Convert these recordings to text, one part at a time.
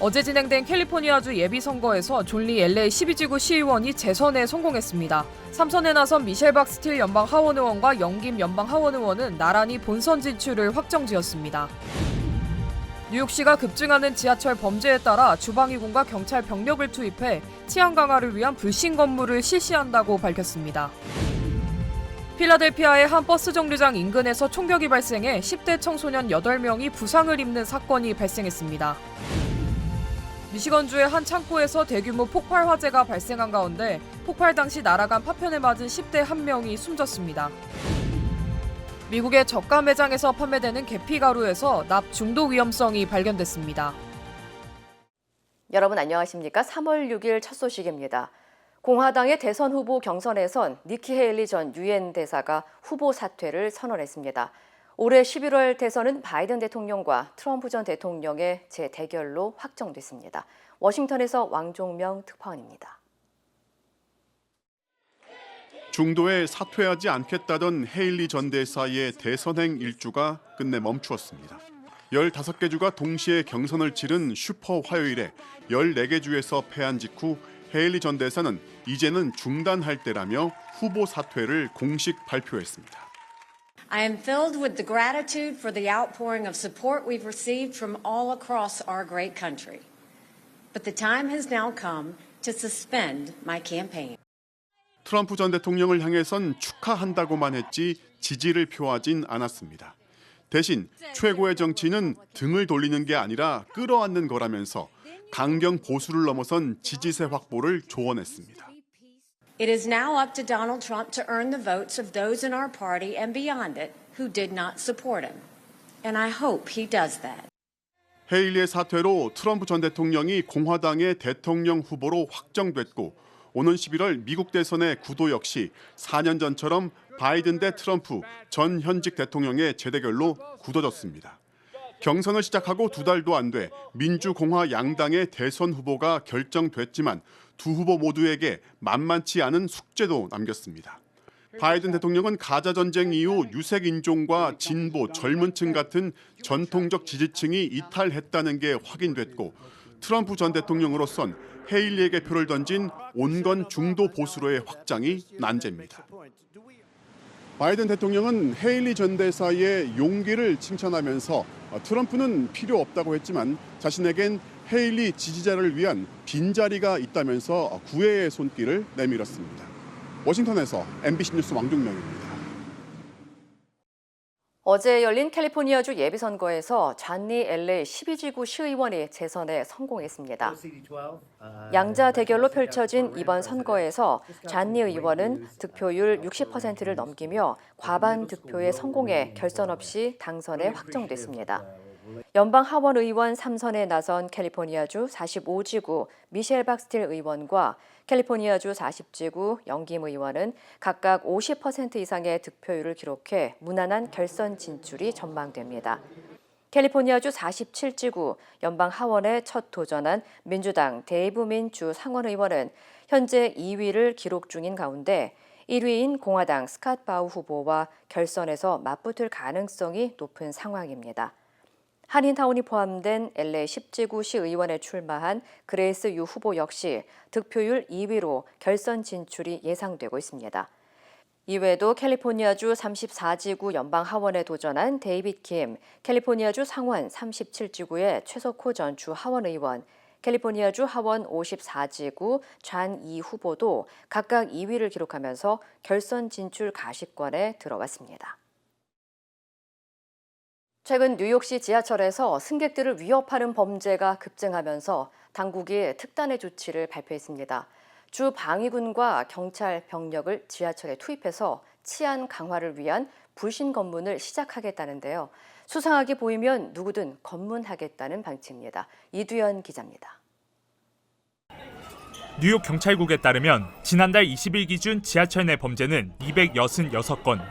어제 진행된 캘리포니아주 예비선거에서 존리 LA 12지구 시의원이 재선에 성공했습니다. 3선에 나선 미셸 박스틸 연방 하원 의원과 영김 연방 하원 의원은 나란히 본선 진출을 확정지었습니다. 뉴욕시가 급증하는 지하철 범죄에 따라 주방위군과 경찰 병력을 투입해 치안 강화를 위한 불신 검무를 실시한다고 밝혔습니다. 필라델피아의 한 버스 정류장 인근에서 총격이 발생해 10대 청소년 8명이 부상을 입는 사건이 발생했습니다. 미시건주의 한 창고에서 대규모 폭발 화재가 발생한 가운데 폭발 당시 날아간 파편에 맞은 10대 1명이 숨졌습니다. 미국의 저가 매장에서 판매되는 계피 가루에서 납 중독 위험성이 발견됐습니다. 여러분 안녕하십니까? 3월 6일 첫 소식입니다. 공화당의 대선 후보 경선에선 니키 헤일리 전 유엔 대사가 후보 사퇴를 선언했습니다. 올해 11월 대선은 바이든 대통령과 트럼프 전 대통령의 재대결로 확정됐습니다. 워싱턴에서 왕종명 특파원입니다. 중도에 사퇴하지 않겠다던 헤일리 전 대사의 대선행 일주가 끝내 멈추었습니다. 15개 주가 동시에 경선을 치른 슈퍼 화요일에 14개 주에서 패한 직후 헤일리 전 대사는 이제는 중단할 때라며 후보 사퇴를 공식 발표했습니다. I am filled with the gratitude for the outpouring of support we've received from all across our great country. But the time has now come to suspend my campaign. 트럼프 전 대통령을 향해선 축하한다고만 했지 지지를 표하진 않았습니다. 대신 최고의 정치는 등을 돌리는 게 아니라 끌어안는 거라면서 강경 보수를 넘어선 지지세 확보를 조언했습니다. It is now up to Donald Trump to earn the votes of those in our party and beyond it who did not support him. And I hope he does that. 헤일리의 사퇴로 트럼프 전 대통령이 공화당의 대통령 후보로 확정됐고 오는 11월 미국 대선의 구도 역시 4년 전처럼 바이든 대 트럼프 전 현직 대통령의 재대결로 굳어졌습니다. 경선을 시작하고 2달도 안 돼 민주공화 양당의 대선 후보가 결정됐지만 두 후보 모두에게 만만치 않은 숙제도 남겼습니다. 바이든 대통령은 가자 전쟁 이후 유색 인종과 진보, 젊은 층 같은 전통적 지지층이 이탈했다는 게 확인됐고 트럼프 전 대통령으로선 헤일리에게 표를 던진 온건 중도 보수로의 확장이 난제입니다. 바이든 대통령은 헤일리 전 대사의 용기를 칭찬하면서 트럼프는 필요 없다고 했지만 자신에겐 헤일리 지지자를 위한 빈자리가 있다면서 구애의 손길을 내밀었습니다. 워싱턴에서 MBC 뉴스 왕종명입니다. 어제 열린 캘리포니아주 예비선거에서 존리 LA 12지구 시의원이 재선에 성공했습니다. 양자 대결로 펼쳐진 이번 선거에서 존리 의원은 득표율 60%를 넘기며 과반 득표에 성공해 결선 없이 당선에 확정됐습니다. 연방 하원 의원 3선에 나선 캘리포니아주 45지구 미셸 박스틸 의원과 캘리포니아주 40지구 영김 의원은 각각 50% 이상의 득표율을 기록해 무난한 결선 진출이 전망됩니다. 캘리포니아주 47지구 연방 하원에 첫 도전한 민주당 데이브 민주 상원 의원은 현재 2위를 기록 중인 가운데 1위인 공화당 스캇 바우 후보와 결선에서 맞붙을 가능성이 높은 상황입니다. 한인타운이 포함된 LA 10지구 시의원에 출마한 그레이스 유 후보 역시 득표율 2위로 결선 진출이 예상되고 있습니다. 이외에도 캘리포니아주 34지구 연방하원에 도전한 데이빗 킴, 캘리포니아주 상원 37지구의 최석호 전 주 하원 의원, 캘리포니아주 하원 54지구 존 이 후보도 각각 2위를 기록하면서 결선 진출 가시권에 들어갔습니다. 최근 뉴욕시 지하철에서 승객들을 위협하는 범죄가 급증하면서 당국이 특단의 조치를 발표했습니다. 주 방위군과 경찰 병력을 지하철에 투입해서 치안 강화를 위한 불신 검문을 시작하겠다는데요. 수상하게 보이면 누구든 검문하겠다는 방침입니다. 이두현 기자입니다. 뉴욕 경찰국에 따르면 지난달 20일 기준 지하철 내 범죄는 266건,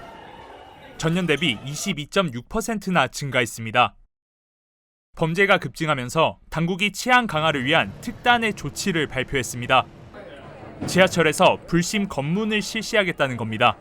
전년 대비 22.6%나 증가했습니다. 범죄가 급증하면서 당국이 치안 강화를 위한 특단의 조치를 발표했습니다. 지하철에서 불심 검문을 실시하겠다는 겁니다.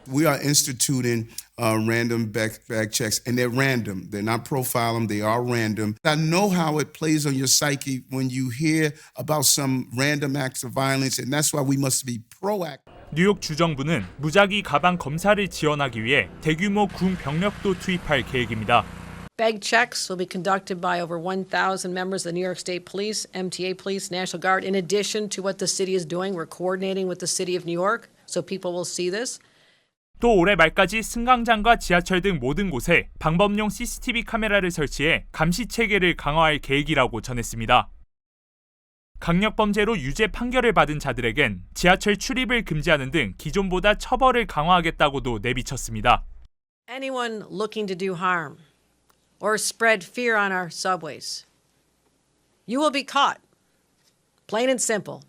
We are instituting random backpack checks, and they're random. They're not profiling, they are random. I know how it plays on your psyche when you hear about some random acts of violence, and that's why we must be proactive. 뉴욕 주정부는 무작위 가방 검사를 지원하기 위해 대규모 군 병력도 투입할 계획입니다. Bag checks will be conducted by over 1,000 members of the New York State Police, MTA Police, National Guard. In addition to what the city is doing, we're coordinating with the city of New York, so people will see this. 또 올해 말까지 승강장과 지하철 등 모든 곳에 방범용 CCTV 카메라를 설치해 감시 체계를 강화할 계획이라고 전했습니다. 강력범죄로 유죄 판결을 받은 자들에겐 지하철 출입을 금지하는 등 기존보다 처벌을 강화하겠다고도 내비쳤습니다. Anyone looking to do harm or spread fear on our subways, you will be caught. Plain and simple.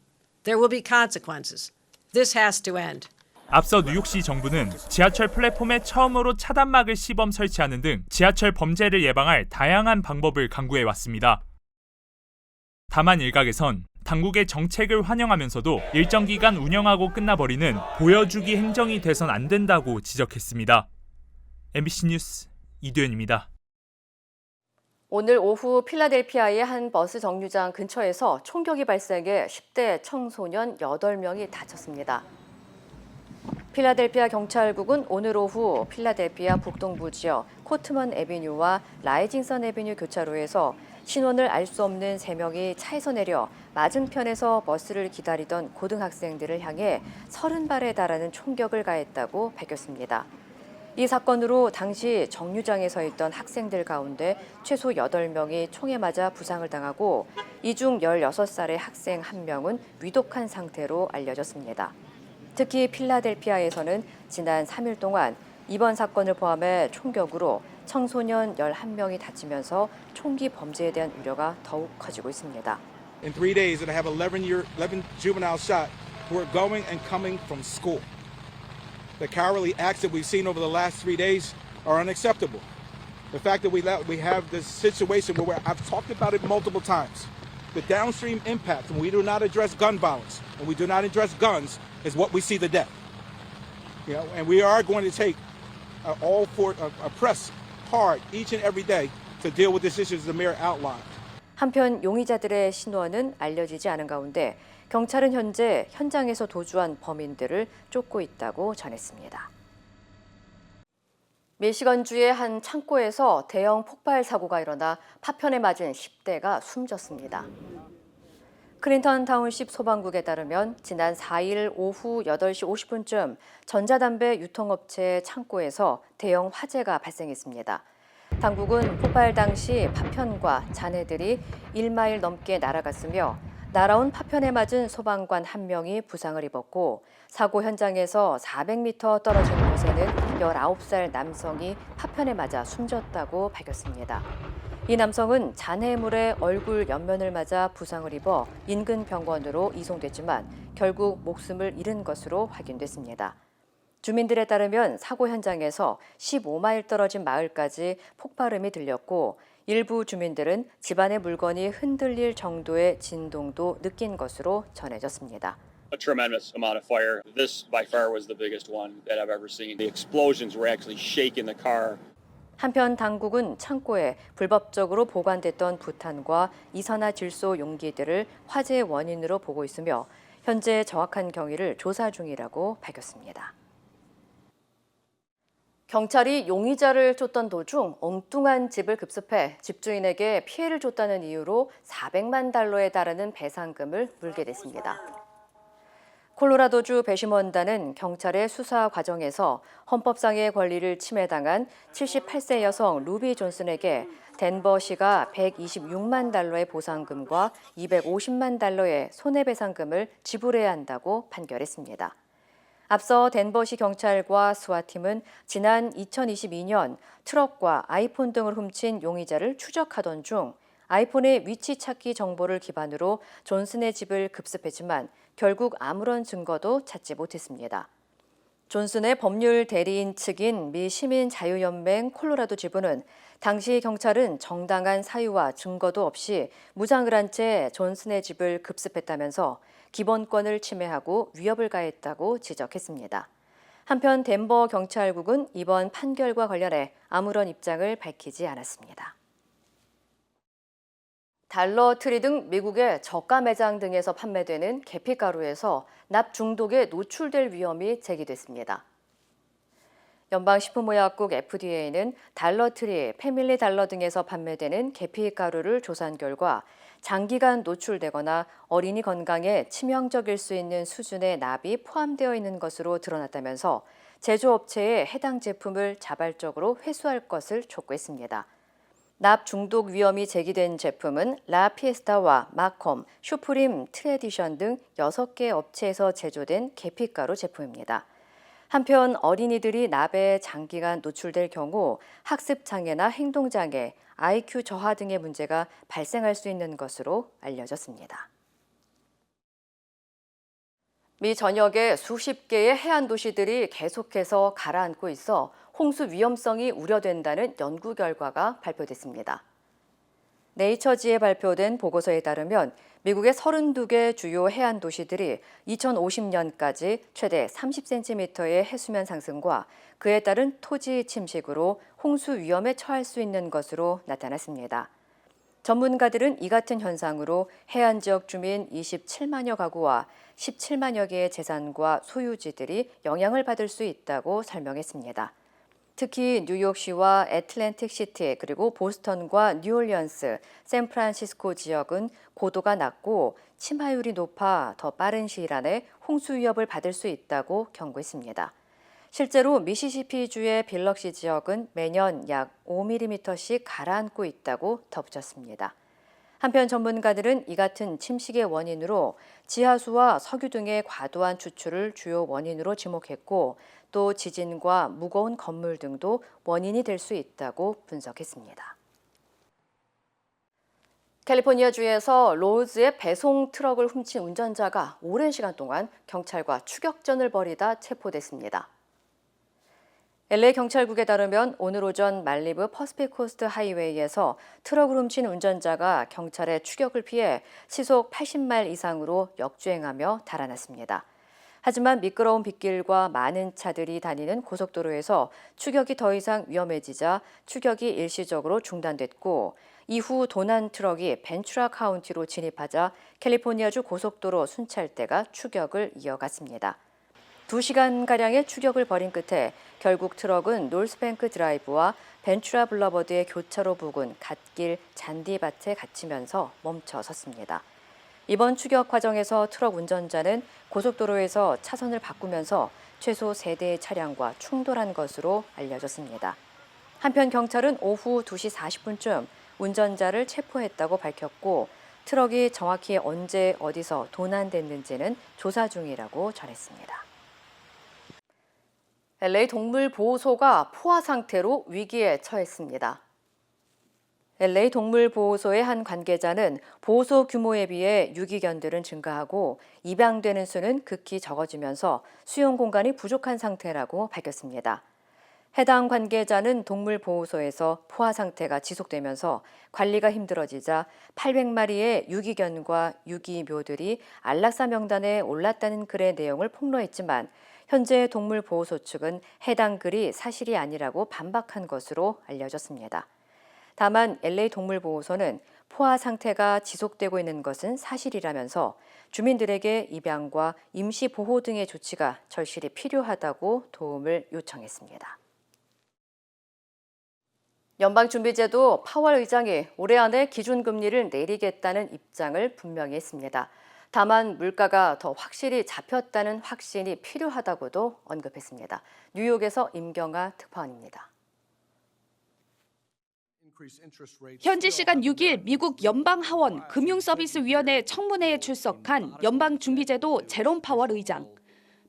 There will be consequences. This has to end. 앞서 뉴욕시 정부는 지하철 플랫폼에 처음으로 차단막을 시범 설치하는 등 지하철 범죄를 예방할 다양한 방법을 강구해왔습니다. 다만 일각에선 당국의 정책을 환영하면서도 일정 기간 운영하고 끝나버리는 보여주기 행정이 돼선 안 된다고 지적했습니다. MBC 뉴스 이도현입니다. 오늘 오후 필라델피아의 한 버스 정류장 근처에서 총격이 발생해 10대 청소년 8명이 다쳤습니다. 필라델피아 경찰국은 오늘 오후 필라델피아 북동부 지역 코트먼 애비뉴와 라이징선 애비뉴 교차로에서 신원을 알 수 없는 3명이 차에서 내려 맞은편에서 버스를 기다리던 고등학생들을 향해 30발에 달하는 총격을 가했다고 밝혔습니다. 이 사건으로 당시 정류장에 서 있던 학생들 가운데 최소 8명이 총에 맞아 부상을 당하고 이 중 16살의 학생 1명은 위독한 상태로 알려졌습니다. 특히 필라델피아에서는 지난 3일 동안 이번 사건을 포함해 총격으로 청소년 11명이 다치면서 총기 범죄에 대한 우려가 더욱 커지고 있습니다. In 3 days, it'll have 11 juveniles shot who are going and coming from school. The cowardly acts that we've seen over the last 3 days are unacceptable. The fact that we have this situation where I've talked about it multiple times. The downstream impact when we do not address gun violence, when we do not address guns, is what we see the death. You know, and we are going to take press hard each and every day to deal with this issue as the mayor outlined. 한편 용의자들의 신원은 알려지지 않은 가운데 경찰은 현재 현장에서 도주한 범인들을 쫓고 있다고 전했습니다. 미시건주의 한 창고에서 대형 폭발 사고가 일어나 파편에 맞은 10대가 숨졌습니다. 클린턴 타운십 소방국에 따르면 지난 4일 오후 8시 50분쯤 전자담배 유통업체 창고에서 대형 화재가 발생했습니다. 당국은 폭발 당시 파편과 잔해들이 1마일 넘게 날아갔으며 날아온 파편에 맞은 소방관 1명이 부상을 입었고 사고 현장에서 400m 떨어진 곳에는 19살 남성이 파편에 맞아 숨졌다고 밝혔습니다. 이 남성은 잔해물에 얼굴 옆면을 맞아 부상을 입어 인근 병원으로 이송됐지만 결국 목숨을 잃은 것으로 확인됐습니다. 주민들에 따르면 사고 현장에서 15마일 떨어진 마을까지 폭발음이 들렸고 일부 주민들은 집안의 물건이 흔들릴 정도의 진동도 느낀 것으로 전해졌습니다. A tremendous amount of fire. This by far was the biggest one that I've ever seen. The explosions were actually shaking the car. 한편 당국은 창고에 불법적으로 보관됐던 부탄과 이산화질소 용기들을 화재의 원인으로 보고 있으며 현재 정확한 경위를 조사 중이라고 밝혔습니다. 경찰이 용의자를 쫓던 도중 엉뚱한 집을 급습해 집주인에게 피해를 줬다는 이유로 400만 달러에 달하는 배상금을 물게 됐습니다. 콜로라도주 배심원단은 경찰의 수사 과정에서 헌법상의 권리를 침해당한 78세 여성 루비 존슨에게 덴버시가 126만 달러의 보상금과 250만 달러의 손해배상금을 지불해야 한다고 판결했습니다. 앞서 덴버시 경찰과 스와팀은 지난 2022년 트럭과 아이폰 등을 훔친 용의자를 추적하던 중 아이폰의 위치 찾기 정보를 기반으로 존슨의 집을 급습했지만 결국 아무런 증거도 찾지 못했습니다. 존슨의 법률 대리인 측인 미 시민자유연맹 콜로라도 지부는 당시 경찰은 정당한 사유와 증거도 없이 무장을 한 채 존슨의 집을 급습했다면서 기본권을 침해하고 위협을 가했다고 지적했습니다. 한편 덴버 경찰국은 이번 판결과 관련해 아무런 입장을 밝히지 않았습니다. 달러트리 등 미국의 저가 매장 등에서 판매되는 계피가루에서 납 중독에 노출될 위험이 제기됐습니다. 연방식품의약국 FDA는 달러트리, 패밀리 달러 등에서 판매되는 계피가루를 조사한 결과 장기간 노출되거나 어린이 건강에 치명적일 수 있는 수준의 납이 포함되어 있는 것으로 드러났다면서 제조업체에 해당 제품을 자발적으로 회수할 것을 촉구했습니다. 납 중독 위험이 제기된 제품은 라피에스타와 마콤, 슈프림, 트레디션 등 6개 업체에서 제조된 계피가루 제품입니다. 한편 어린이들이 납에 장기간 노출될 경우 학습장애나 행동장애, IQ 저하 등의 문제가 발생할 수 있는 것으로 알려졌습니다. 미 전역의 수십 개의 해안 도시들이 계속해서 가라앉고 있어 홍수 위험성이 우려된다는 연구 결과가 발표됐습니다. 네이처지에 발표된 보고서에 따르면 미국의 32개 주요 해안 도시들이 2050년까지 최대 30cm의 해수면 상승과 그에 따른 토지 침식으로 홍수 위험에 처할 수 있는 것으로 나타났습니다. 전문가들은 이 같은 현상으로 해안 지역 주민 27만여 가구와 17만여 개의 재산과 소유지들이 영향을 받을 수 있다고 설명했습니다. 특히 뉴욕시와 애틀랜틱 시티 그리고 보스턴과 뉴올리언스, 샌프란시스코 지역은 고도가 낮고 침하율이 높아 더 빠른 시일 안에 홍수 위협을 받을 수 있다고 경고했습니다. 실제로 미시시피주의 빌럭시 지역은 매년 약 5mm씩 가라앉고 있다고 덧붙였습니다. 한편 전문가들은 이 같은 침식의 원인으로 지하수와 석유 등의 과도한 추출을 주요 원인으로 지목했고 또 지진과 무거운 건물 등도 원인이 될 수 있다고 분석했습니다. 캘리포니아주에서 로즈의 배송 트럭을 훔친 운전자가 오랜 시간 동안 경찰과 추격전을 벌이다 체포됐습니다. LA 경찰국에 따르면 오늘 오전 말리부 퍼시픽 코스트 하이웨이에서 트럭을 훔친 운전자가 경찰의 추격을 피해 시속 80마일 이상으로 역주행하며 달아났습니다. 하지만 미끄러운 빗길과 많은 차들이 다니는 고속도로에서 추격이 더 이상 위험해지자 추격이 일시적으로 중단됐고 이후 도난 트럭이 벤츄라 카운티로 진입하자 캘리포니아주 고속도로 순찰대가 추격을 이어갔습니다. 2시간가량의 추격을 벌인 끝에 결국 트럭은 노스뱅크 드라이브와 벤츄라 블러버드의 교차로 부근 갓길 잔디밭에 갇히면서 멈춰 섰습니다. 이번 추격 과정에서 트럭 운전자는 고속도로에서 차선을 바꾸면서 최소 3대의 차량과 충돌한 것으로 알려졌습니다. 한편 경찰은 오후 2시 40분쯤 운전자를 체포했다고 밝혔고 트럭이 정확히 언제 어디서 도난됐는지는 조사 중이라고 전했습니다. LA 동물보호소가 포화 상태로 위기에 처했습니다. LA 동물보호소의 한 관계자는 보호소 규모에 비해 유기견들은 증가하고 입양되는 수는 극히 적어지면서 수용 공간이 부족한 상태라고 밝혔습니다. 해당 관계자는 동물보호소에서 포화 상태가 지속되면서 관리가 힘들어지자 800마리의 유기견과 유기묘들이 안락사 명단에 올랐다는 글의 내용을 폭로했지만 현재 동물보호소 측은 해당 글이 사실이 아니라고 반박한 것으로 알려졌습니다. 다만 LA 동물보호소는 포화 상태가 지속되고 있는 것은 사실이라면서 주민들에게 입양과 임시 보호 등의 조치가 절실히 필요하다고 도움을 요청했습니다. 연방준비제도 파월 의장이 올해 안에 기준금리를 내리겠다는 입장을 분명히 했습니다. 다만 물가가 더 확실히 잡혔다는 확신이 필요하다고도 언급했습니다. 뉴욕에서 임경아 특파원입니다. 현지 시간 6일 미국 연방하원 금융서비스위원회 청문회에 출석한 연방준비제도 제롬 파월 의장.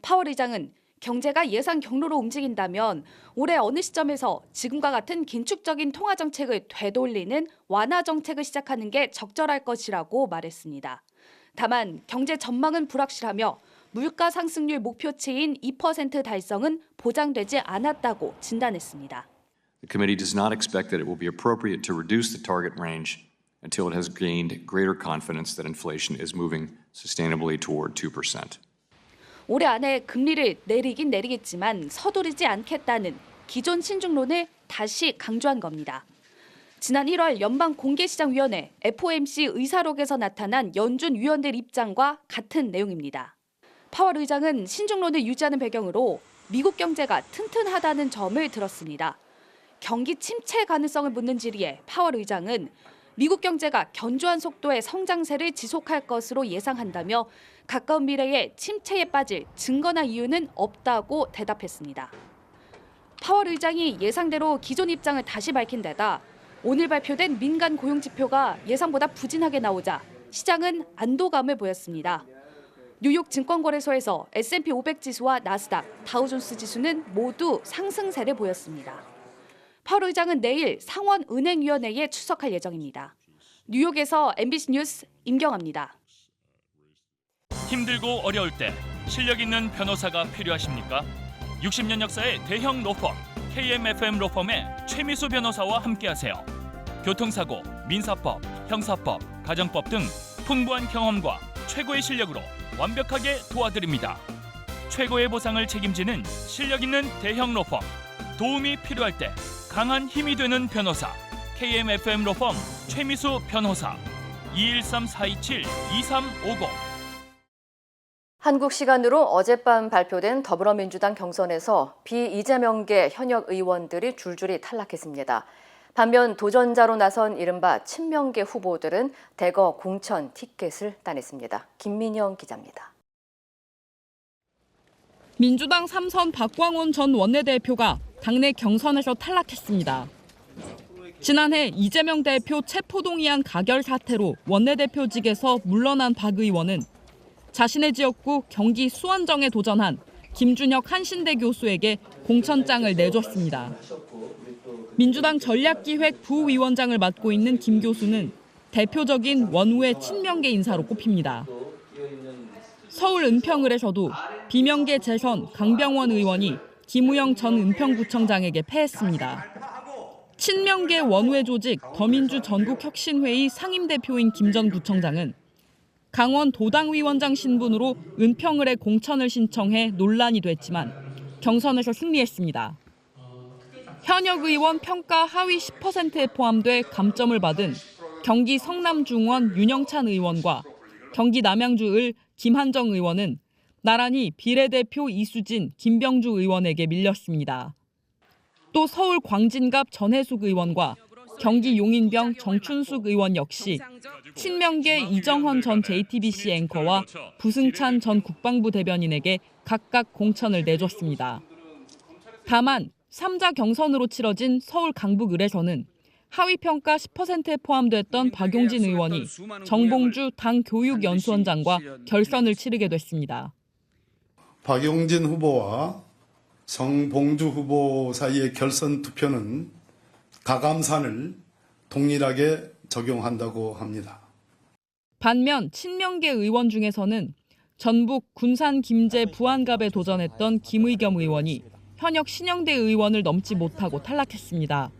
파월 의장은 경제가 예상 경로로 움직인다면 올해 어느 시점에서 지금과 같은 긴축적인 통화정책을 되돌리는 완화 정책을 시작하는 게 적절할 것이라고 말했습니다. 다만 경제 전망은 불확실하며 물가 상승률 목표치인 2% 달성은 보장되지 않았다고 진단했습니다. The committee does not expect that it will be appropriate to reduce the target range until it has gained greater confidence that inflation is moving sustainably toward 2%. 올해 안에 금리를 내리긴 내리겠지만 서두르지 않겠다는 기존 신중론을 다시 강조한 겁니다. 지난 1월 연방공개시장위원회 FOMC 의사록에서 나타난 연준 위원들 입장과 같은 내용입니다. 파월 의장은 신중론을 유지하는 배경으로 미국 경제가 튼튼하다는 점을 들었습니다. 경기 침체 가능성을 묻는 질의에 파월 의장은 미국 경제가 견조한 속도의 성장세를 지속할 것으로 예상한다며 가까운 미래에 침체에 빠질 증거나 이유는 없다고 대답했습니다. 파월 의장이 예상대로 기존 입장을 다시 밝힌 데다 오늘 발표된 민간 고용 지표가 예상보다 부진하게 나오자 시장은 안도감을 보였습니다. 뉴욕 증권거래소에서 S&P 500 지수와 나스닥, 다우존스 지수는 모두 상승세를 보였습니다. 파월 의장은 내일 상원은행위원회에 출석할 예정입니다. 뉴욕에서 MBC 뉴스 임경아입니다. 힘들고 어려울 때 실력 있는 변호사가 필요하십니까? 60년 역사의 대형 로펌 KMFM 로펌의 최미수 변호사와 함께하세요. 교통사고, 민사법, 형사법, 가정법 등 풍부한 경험과 최고의 실력으로 완벽하게 도와드립니다. 최고의 보상을 책임지는 실력 있는 대형 로펌. 도움이 필요할 때 강한 힘이 되는 변호사. KMFM 로펌 최미수 변호사. 213-427-2350. 한국 시간으로 어젯밤 발표된 더불어민주당 경선에서 비이재명계 현역 의원들이 줄줄이 탈락했습니다. 반면 도전자로 나선 이른바 친명계 후보들은 대거 공천 티켓을 따냈습니다. 김민영 기자입니다. 민주당 3선 박광원 전 원내대표가 당내 경선에서 탈락했습니다. 지난해 이재명 대표 체포동의안 가결 사태로 원내대표직에서 물러난 박 의원은 자신의 지역구 경기 수원정에 도전한 김준혁 한신대 교수에게 공천장을 내줬습니다. 민주당 전략기획 부위원장을 맡고 있는 김 교수는 대표적인 원우의 친명계 인사로 꼽힙니다. 서울 은평을에서도 비명계 재선 강병원 의원이 김우영 전 은평구청장에게 패했습니다. 친명계 원우의 조직 더민주 전국혁신회의 상임대표인 김 전 구청장은 강원 도당위원장 신분으로 은평을에 공천을 신청해 논란이 됐지만 경선에서 승리했습니다. 현역 의원 평가 하위 10%에 포함돼 감점을 받은 경기 성남중원 윤영찬 의원과 경기 남양주을 김한정 의원은 나란히 비례대표 이수진, 김병주 의원에게 밀렸습니다. 또 서울 광진갑 전해숙 의원과 경기 용인병 정춘숙 의원 역시 친명계 이정헌 전 JTBC 앵커와 부승찬 전 국방부 대변인에게 각각 공천을 내줬습니다. 다만 3자 경선으로 치러진 서울 강북을에서는 하위평가 10%에 포함됐던 박용진 의원이 정봉주 당 교육연수원장과 결선을 치르게 됐습니다. 박용진 후보와 정봉주 후보 사이의 결선 투표는 가감산을 동일하게 적용한다고 합니다. 반면 친명계 의원 중에서는 전북 군산 김제 부안갑에 도전했던 김의겸 의원이 현역 신영대 의원을 넘지 못하고 탈락했습니다.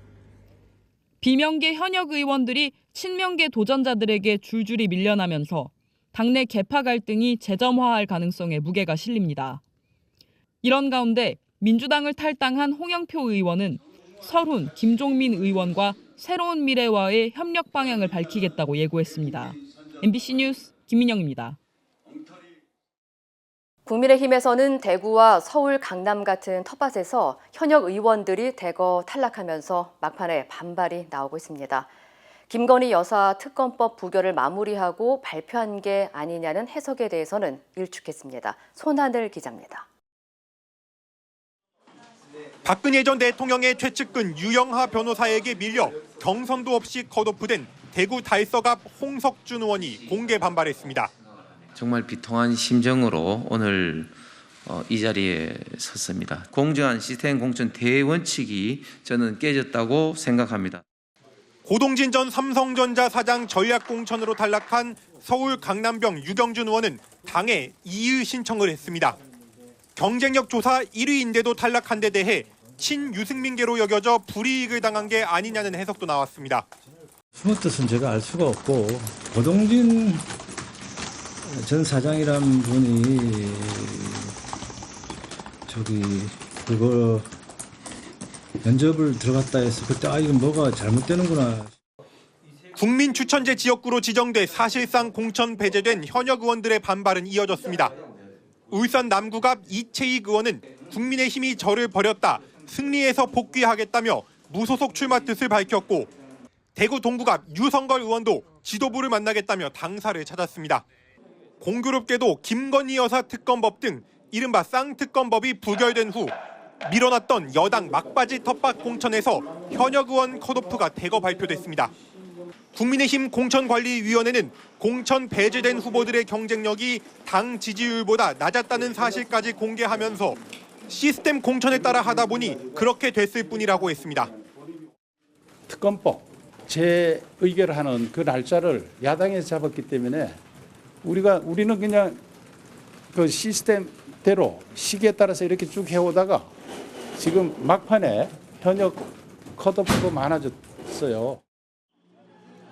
비명계 현역 의원들이 친명계 도전자들에게 줄줄이 밀려나면서 당내 계파 갈등이 재점화할 가능성에 무게가 실립니다. 이런 가운데 민주당을 탈당한 홍영표 의원은 설훈, 김종민 의원과 새로운 미래와의 협력 방향을 밝히겠다고 예고했습니다. MBC 뉴스 김민영입니다. 국민의힘에서는 대구와 서울, 강남 같은 텃밭에서 현역 의원들이 대거 탈락하면서 막판에 반발이 나오고 있습니다. 김건희 여사 특검법 부결을 마무리하고 발표한 게 아니냐는 해석에 대해서는 일축했습니다. 손하늘 기자입니다. 박근혜 전 대통령의 최측근 유영하 변호사에게 밀려 경선도 없이 컷오프된 대구 달서갑 홍석준 의원이 공개 반발했습니다. 정말 비통한 심정으로 오늘 이 자리에 섰습니다. 공정한 시스템 공천 대원칙이 저는 깨졌다고 생각합니다. 고동진 전 삼성전자 사장 전략공천으로 탈락한 서울 강남병 유경준 의원은 당에 이의 신청을 했습니다. 경쟁력 조사 1위인데도 탈락한 데 대해 친유승민계로 여겨져 불이익을 당한 게 아니냐는 해석도 나왔습니다. 숨은 뜻은 제가 알 수가 없고 고동진 전 사장이란 분이 그거 면접을 들어갔다 해서 그때 이건 뭐가 잘못되는구나. 국민 추천제 지역구로 지정돼 사실상 공천 배제된 현역 의원들의 반발은 이어졌습니다. 울산 남구갑 이채익 의원은 국민의힘이 저를 버렸다, 승리해서 복귀하겠다며 무소속 출마 뜻을 밝혔고, 대구 동구갑 유성걸 의원도 지도부를 만나겠다며 당사를 찾았습니다. 공교롭게도 김건희 여사 특검법 등 이른바 쌍특검법이 부결된 후 밀어놨던 여당 막바지 텃밭 공천에서 현역 의원 컷오프가 대거 발표됐습니다. 국민의힘 공천관리위원회는 공천 배제된 후보들의 경쟁력이 당 지지율보다 낮았다는 사실까지 공개하면서 시스템 공천에 따라 하다 보니 그렇게 됐을 뿐이라고 했습니다. 특검법 재의결하는 그 날짜를 야당에서 잡았기 때문에 우리는 그냥 그 시스템대로 시기에 따라서 이렇게 쭉 해오다가 지금 막판에 현역 컷오프가 많아졌어요.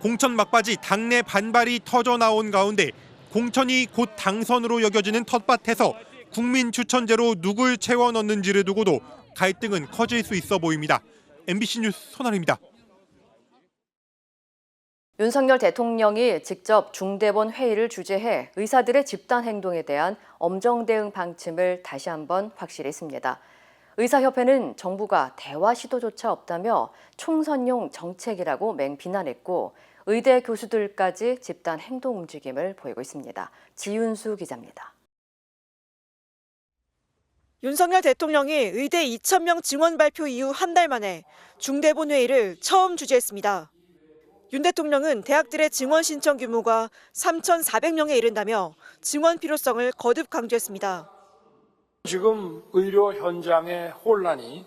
공천 막바지 당내 반발이 터져 나온 가운데 공천이 곧 당선으로 여겨지는 텃밭에서 국민 추천제로 누굴 채워 넣는지를 두고도 갈등은 커질 수 있어 보입니다. MBC 뉴스 손아래입니다. 윤석열 대통령이 직접 중대본 회의를 주재해 의사들의 집단 행동에 대한 엄정 대응 방침을 다시 한번 확실했습니다. 의사협회는 정부가 대화 시도조차 없다며 총선용 정책이라고 맹비난했고, 의대 교수들까지 집단 행동 움직임을 보이고 있습니다. 지윤수 기자입니다. 윤석열 대통령이 의대 2,000명 증원 발표 이후 한 달 만에 중대본 회의를 처음 주재했습니다. 윤 대통령은 대학들의 증원 신청 규모가 3,400명에 이른다며 증원 필요성을 거듭 강조했습니다. 지금 의료 현장의 혼란이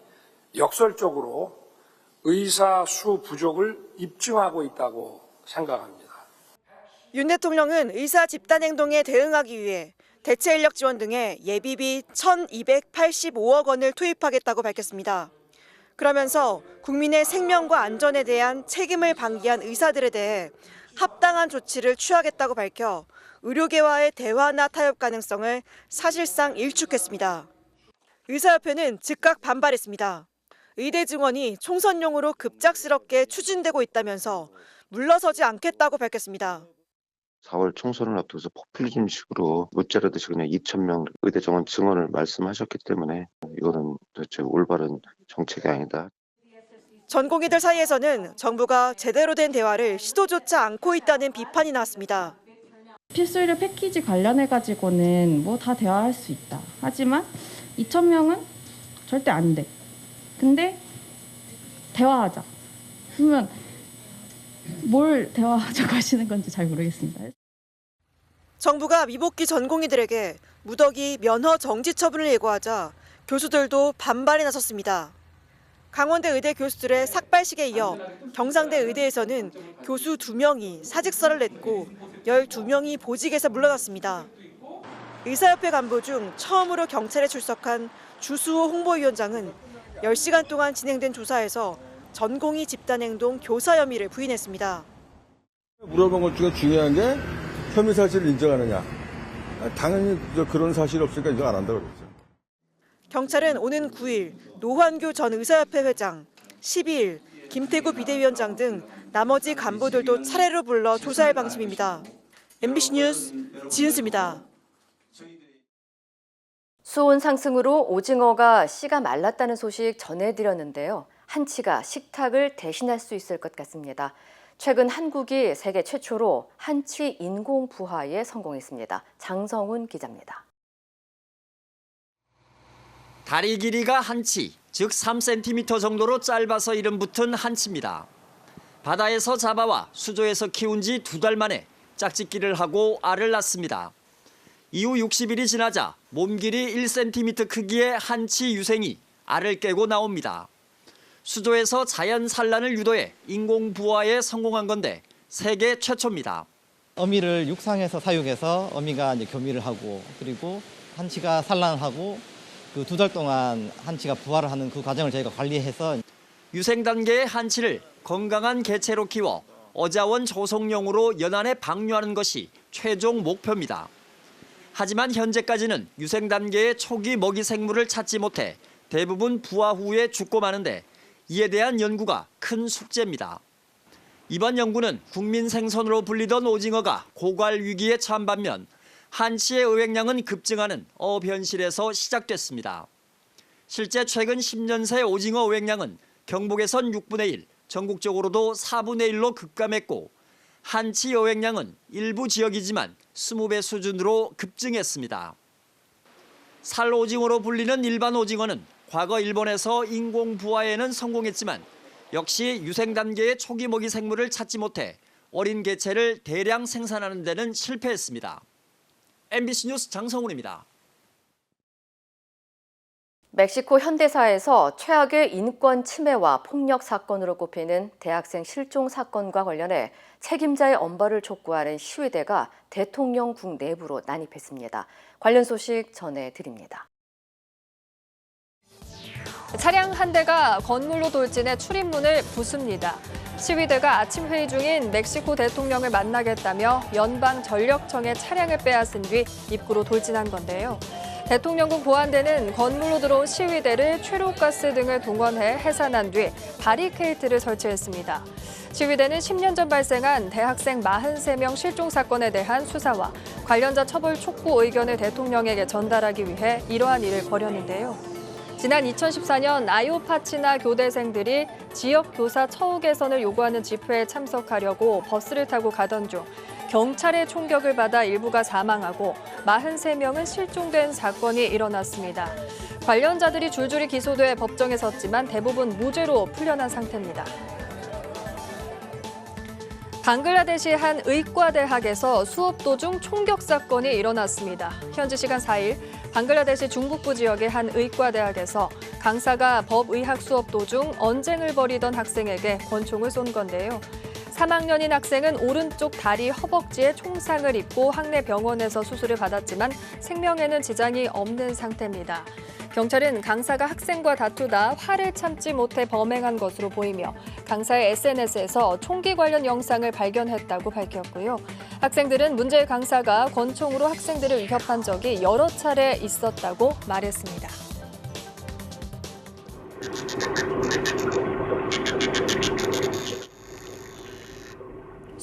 역설적으로 의사 수 부족을 입증하고 있다고 생각합니다. 윤 대통령은 의사 집단 행동에 대응하기 위해 대체 인력 지원 등의 예비비 1,285억 원을 투입하겠다고 밝혔습니다. 그러면서 국민의 생명과 안전에 대한 책임을 방기한 의사들에 대해 합당한 조치를 취하겠다고 밝혀 의료계와의 대화나 타협 가능성을 사실상 일축했습니다. 의사협회는 즉각 반발했습니다. 의대 증원이 총선용으로 급작스럽게 추진되고 있다면서 물러서지 않겠다고 밝혔습니다. 4월 총선을 앞두고서 포퓰리즘식으로 무자르듯이 그냥 2,000명 의대 정원 증원을 말씀하셨기 때문에 이거는 도대체 올바른 정책이 아니다. 전공의들 사이에서는 정부가 제대로 된 대화를 시도조차 않고 있다는 비판이 나왔습니다. 필수의료 패키지 관련해가지고는 뭐 다 대화할 수 있다. 하지만 2,000명은 절대 안 돼. 근데 대화하자. 그러면 뭘 대화하자고 하시는 건지 잘 모르겠습니다. 정부가 미복귀 전공의들에게 무더기 면허 정지 처분을 예고하자 교수들도 반발에 나섰습니다. 강원대 의대 교수들의 삭발식에 이어 경상대 의대에서는 교수 2명이 사직서를 냈고 12명이 보직에서 물러났습니다. 의사협회 간부 중 처음으로 경찰에 출석한 주수호 홍보위원장은 10시간 동안 진행된 조사에서 전공의 집단행동 교사 혐의를 부인했습니다. 물어본 것 중에 중요한 게 혐의 사실을 인정하느냐. 당연히 그런 사실이 없으니까 인정 안 한다고 그랬죠. 경찰은 오는 9일 노환규 전 의사협회 회장, 12일 김태구 비대위원장 등 나머지 간부들도 차례로 불러 조사할 방침입니다. MBC 뉴스 지은수입니다. 수온 상승으로 오징어가 씨가 말랐다는 소식 전해드렸는데요. 한치가 식탁을 대신할 수 있을 것 같습니다. 최근 한국이 세계 최초로 한치 인공 부화에 성공했습니다. 장성훈 기자입니다. 다리 길이가 한치, 즉 3cm 정도로 짧아서 이름 붙은 한치입니다. 바다에서 잡아와 수조에서 키운 지 2달 만에 짝짓기를 하고 알을 낳습니다. 이후 60일이 지나자 몸 길이 1cm 크기의 한치 유생이 알을 깨고 나옵니다. 수조에서 자연 산란을 유도해 인공 부화에 성공한 건데 세계 최초입니다. 어미를 육상에서 사육해서 어미가 이제 교미를 하고 그리고 한치가 산란하고 그 2달 동안 한치가 부화를 하는 그 과정을 저희가 관리해서 유생 단계의 한치를 건강한 개체로 키워 어자원 조성용으로 연안에 방류하는 것이 최종 목표입니다. 하지만 현재까지는 유생 단계의 초기 먹이 생물을 찾지 못해 대부분 부화 후에 죽고 마는데 이에 대한 연구가 큰 숙제입니다. 이번 연구는 국민 생선으로 불리던 오징어가 고갈 위기에 처한 반면 한치의 어획량은 급증하는 어변실에서 시작됐습니다. 실제 최근 10년 새 오징어 어획량은 경북에선 6분의 1, 전국적으로도 4분의 1로 급감했고 한치 어획량은 일부 지역이지만 20배 수준으로 급증했습니다. 살오징어로 불리는 일반 오징어는 과거 일본에서 인공 부화에는 성공했지만 역시 유생 단계의 초기 먹이 생물을 찾지 못해 어린 개체를 대량 생산하는 데는 실패했습니다. MBC 뉴스 장성훈입니다. 멕시코 현대사에서 최악의 인권 침해와 폭력 사건으로 꼽히는 대학생 실종 사건과 관련해 책임자의 엄벌을 촉구하는 시위대가 대통령궁 내부로 난입했습니다. 관련 소식 전해드립니다. 차량 한 대가 건물로 돌진해 출입문을 부숩니다. 시위대가 아침 회의 중인 멕시코 대통령을 만나겠다며 연방전력청의 차량을 빼앗은 뒤 입구로 돌진한 건데요. 대통령궁 보안대는 건물로 들어온 시위대를 최루가스 등을 동원해 해산한 뒤 바리케이트를 설치했습니다. 시위대는 10년 전 발생한 대학생 43명 실종 사건에 대한 수사와 관련자 처벌 촉구 의견을 대통령에게 전달하기 위해 이러한 일을 벌였는데요. 지난 2014년 아요파치나 교대생들이 지역 교사 처우 개선을 요구하는 집회에 참석하려고 버스를 타고 가던 중 경찰의 총격을 받아 일부가 사망하고 43명은 실종된 사건이 일어났습니다. 관련자들이 줄줄이 기소돼 법정에 섰지만 대부분 무죄로 풀려난 상태입니다. 방글라데시 한 의과대학에서 수업 도중 총격 사건이 일어났습니다. 현지 시간 4일 방글라데시 중북부 지역의 한 의과대학에서 강사가 법의학 수업 도중 언쟁을 벌이던 학생에게 권총을 쏜 건데요. 3학년인 학생은 오른쪽 다리 허벅지에 총상을 입고 학내 병원에서 수술을 받았지만 생명에는 지장이 없는 상태입니다. 경찰은 강사가 학생과 다투다 화를 참지 못해 범행한 것으로 보이며 강사의 SNS에서 총기 관련 영상을 발견했다고 밝혔고요. 학생들은 문제의 강사가 권총으로 학생들을 위협한 적이 여러 차례 있었다고 말했습니다.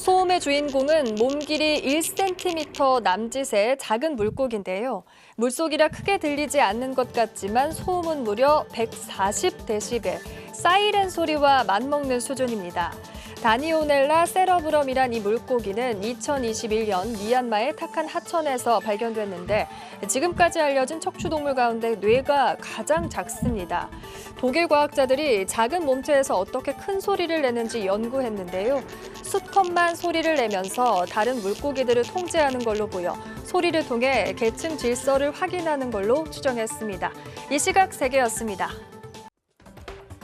소음의 주인공은 몸 길이 1cm 남짓의 작은 물고기인데요. 물속이라 크게 들리지 않는 것 같지만 소음은 무려 140데시벨, 사이렌 소리와 맞먹는 수준입니다. 다니오넬라 세러브럼이란 이 물고기는 2021년 미얀마의 타칸 하천에서 발견됐는데 지금까지 알려진 척추동물 가운데 뇌가 가장 작습니다. 독일 과학자들이 작은 몸체에서 어떻게 큰 소리를 내는지 연구했는데요. 수컷만 소리를 내면서 다른 물고기들을 통제하는 걸로 보여 소리를 통해 계층 질서를 확인하는 걸로 추정했습니다. 이 시각 세계였습니다.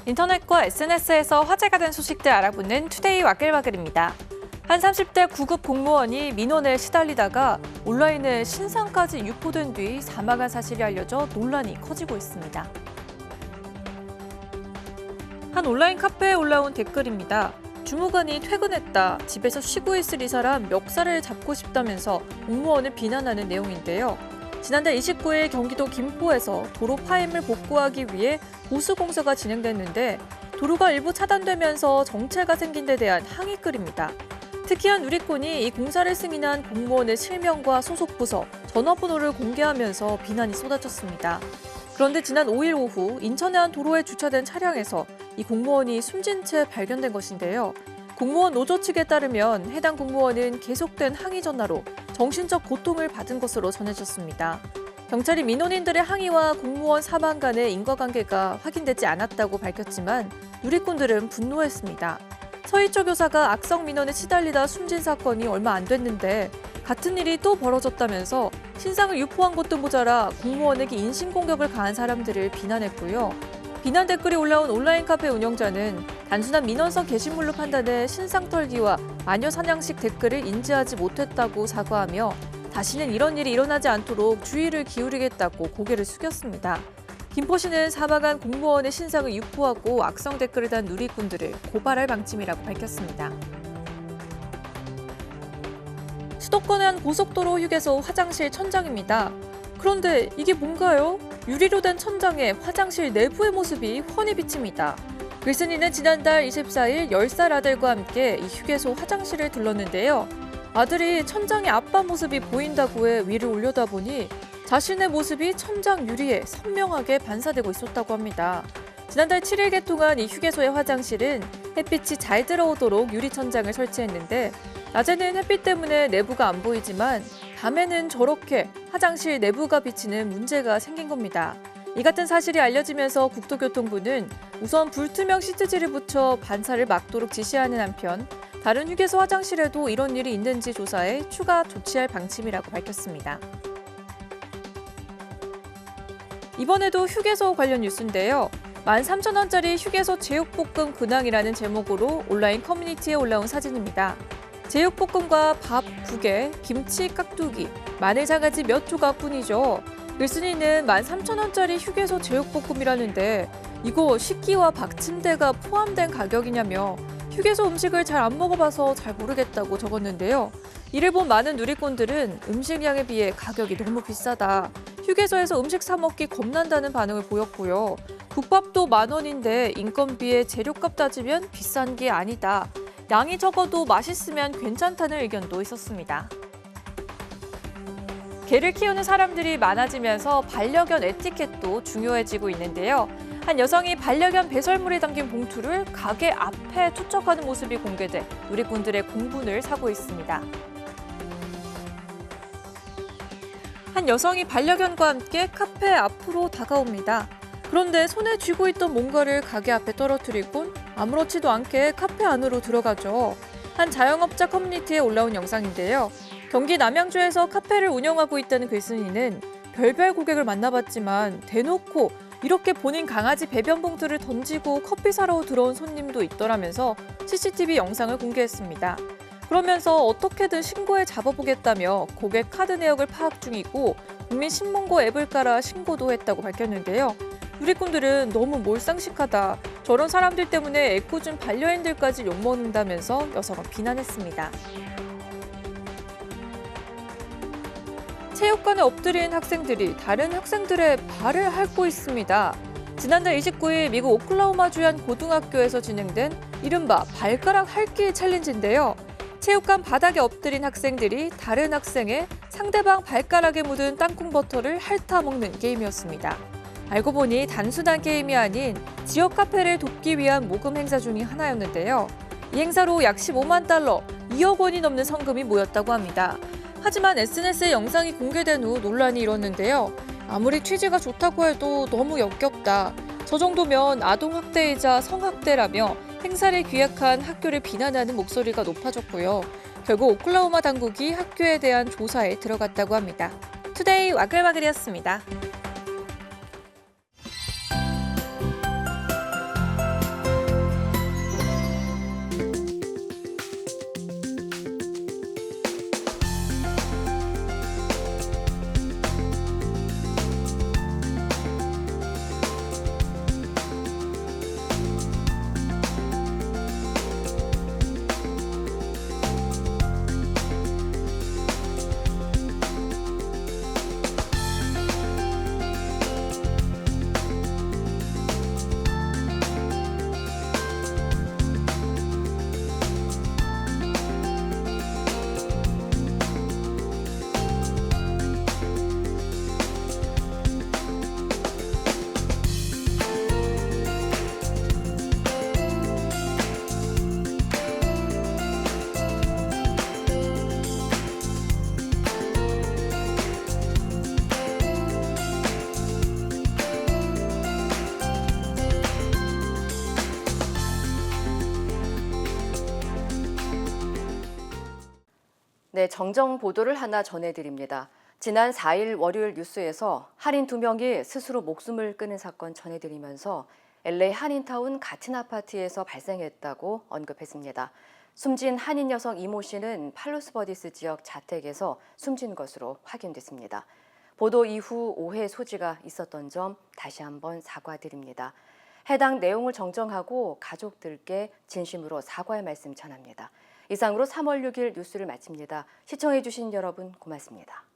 인터넷과 SNS에서 화제가 된 소식들 알아보는 투데이 와글와글입니다. 한 30대 9급 공무원이 민원에 시달리다가 온라인에 신상까지 유포된 뒤 사망한 사실이 알려져 논란이 커지고 있습니다. 한 온라인 카페에 올라온 댓글입니다. 주무관이 퇴근했다. 집에서 쉬고 있을 이 사람 멱살을 잡고 싶다면서 공무원을 비난하는 내용인데요. 지난달 29일 경기도 김포에서 도로 파임을 복구하기 위해 보수공사가 진행됐는데 도로가 일부 차단되면서 정체가 생긴 데 대한 항의글입니다. 특히한 누리꾼이 이 공사를 승인한 공무원의 실명과 소속 부서, 전화번호를 공개하면서 비난이 쏟아졌습니다. 그런데 지난 5일 오후 인천의 한 도로에 주차된 차량에서 이 공무원이 숨진 채 발견된 것인데요. 공무원 노조 측에 따르면 해당 공무원은 계속된 항의 전화로 정신적 고통을 받은 것으로 전해졌습니다. 경찰이 민원인들의 항의와 공무원 사망 간의 인과관계가 확인되지 않았다고 밝혔지만 누리꾼들은 분노했습니다. 서희초 교사가 악성 민원에 시달리다 숨진 사건이 얼마 안 됐는데 같은 일이 또 벌어졌다면서 신상을 유포한 것도 모자라 공무원에게 인신공격을 가한 사람들을 비난했고요. 비난 댓글이 올라온 온라인 카페 운영자는 단순한 민원성 게시물로 판단해 신상 털기와 마녀 사냥식 댓글을 인지하지 못했다고 사과하며 다시는 이런 일이 일어나지 않도록 주의를 기울이겠다고 고개를 숙였습니다. 김포시는 사망한 공무원의 신상을 유포하고 악성 댓글을 단 누리꾼들을 고발할 방침이라고 밝혔습니다. 수도권의 한 고속도로 휴게소 화장실 천장입니다. 그런데 이게 뭔가요? 유리로 된 천장에 화장실 내부의 모습이 훤히 비칩니다. 글쓴이는 지난달 24일 10살 아들과 함께 이 휴게소 화장실을 들렀는데요. 아들이 천장에 아빠 모습이 보인다고 해 위를 올려다보니 자신의 모습이 천장 유리에 선명하게 반사되고 있었다고 합니다. 지난달 7일 개통한 이 휴게소의 화장실은 햇빛이 잘 들어오도록 유리 천장을 설치했는데 낮에는 햇빛 때문에 내부가 안 보이지만 밤에는 저렇게 화장실 내부가 비치는 문제가 생긴 겁니다. 이 같은 사실이 알려지면서 국토교통부는 우선 불투명 시트지를 붙여 반사를 막도록 지시하는 한편 다른 휴게소 화장실에도 이런 일이 있는지 조사해 추가 조치할 방침이라고 밝혔습니다. 이번에도 휴게소 관련 뉴스인데요. 13,000원짜리 휴게소 제육볶음 근황이라는 제목으로 온라인 커뮤니티에 올라온 사진입니다. 제육볶음과 밥, 국에 김치, 깍두기, 마늘 장아찌 몇 조각뿐이죠. 글쓴이는 13,000원짜리 휴게소 제육볶음이라는데 이거 식기와 받침대가 포함된 가격이냐며 휴게소 음식을 잘 안 먹어봐서 잘 모르겠다고 적었는데요. 이를 본 많은 누리꾼들은 음식량에 비해 가격이 너무 비싸다. 휴게소에서 음식 사 먹기 겁난다는 반응을 보였고요. 국밥도 10,000원인데 인건비에 재료값 따지면 비싼 게 아니다. 양이 적어도 맛있으면 괜찮다는 의견도 있었습니다. 개를 키우는 사람들이 많아지면서 반려견 에티켓도 중요해지고 있는데요. 한 여성이 반려견 배설물이 담긴 봉투를 가게 앞에 투척하는 모습이 공개돼 누리꾼들의 공분을 사고 있습니다. 한 여성이 반려견과 함께 카페 앞으로 다가옵니다. 그런데 손에 쥐고 있던 뭔가를 가게 앞에 떨어뜨리곤 아무렇지도 않게 카페 안으로 들어가죠. 한 자영업자 커뮤니티에 올라온 영상인데요. 경기 남양주에서 카페를 운영하고 있다는 글쓴이는 별별 고객을 만나봤지만 대놓고 이렇게 본인 강아지 배변 봉투를 던지고 커피 사러 들어온 손님도 있더라면서 CCTV 영상을 공개했습니다. 그러면서 어떻게든 신고에 잡아보겠다며 고객 카드 내역을 파악 중이고 국민신문고 앱을 깔아 신고도 했다고 밝혔는데요. 누리꾼들은 너무 몰상식하다. 저런 사람들 때문에 애꿎은 반려인들까지 욕먹는다면서 여성을 비난했습니다. 체육관에 엎드린 학생들이 다른 학생들의 발을 핥고 있습니다. 지난달 29일 미국 오클라호마주의 한 고등학교에서 진행된 이른바 발가락 핥기 챌린지인데요. 체육관 바닥에 엎드린 학생들이 다른 학생의 상대방 발가락에 묻은 땅콩버터를 핥아 먹는 게임이었습니다. 알고 보니 단순한 게임이 아닌 지역 카페를 돕기 위한 모금 행사 중의 하나였는데요. 이 행사로 약 15만 달러, 2억 원이 넘는 성금이 모였다고 합니다. 하지만 SNS에 영상이 공개된 후 논란이 일었는데요. 아무리 취지가 좋다고 해도 너무 역겹다. 저 정도면 아동학대이자 성학대라며 행사를 기획한 학교를 비난하는 목소리가 높아졌고요. 결국 오클라호마 당국이 학교에 대한 조사에 들어갔다고 합니다. 투데이 와글와글이었습니다. 네, 정정 보도를 하나 전해드립니다. 지난 4일 월요일 뉴스에서 한인 2명이 스스로 목숨을 끊은 사건 전해드리면서 LA 한인타운 같은 아파트에서 발생했다고 언급했습니다. 숨진 한인 여성 이모 씨는 팔로스버디스 지역 자택에서 숨진 것으로 확인됐습니다. 보도 이후 오해 소지가 있었던 점 다시 한번 사과드립니다. 해당 내용을 정정하고 가족들께 진심으로 사과의 말씀 전합니다. 이상으로 3월 6일 뉴스를 마칩니다. 시청해주신 여러분 고맙습니다.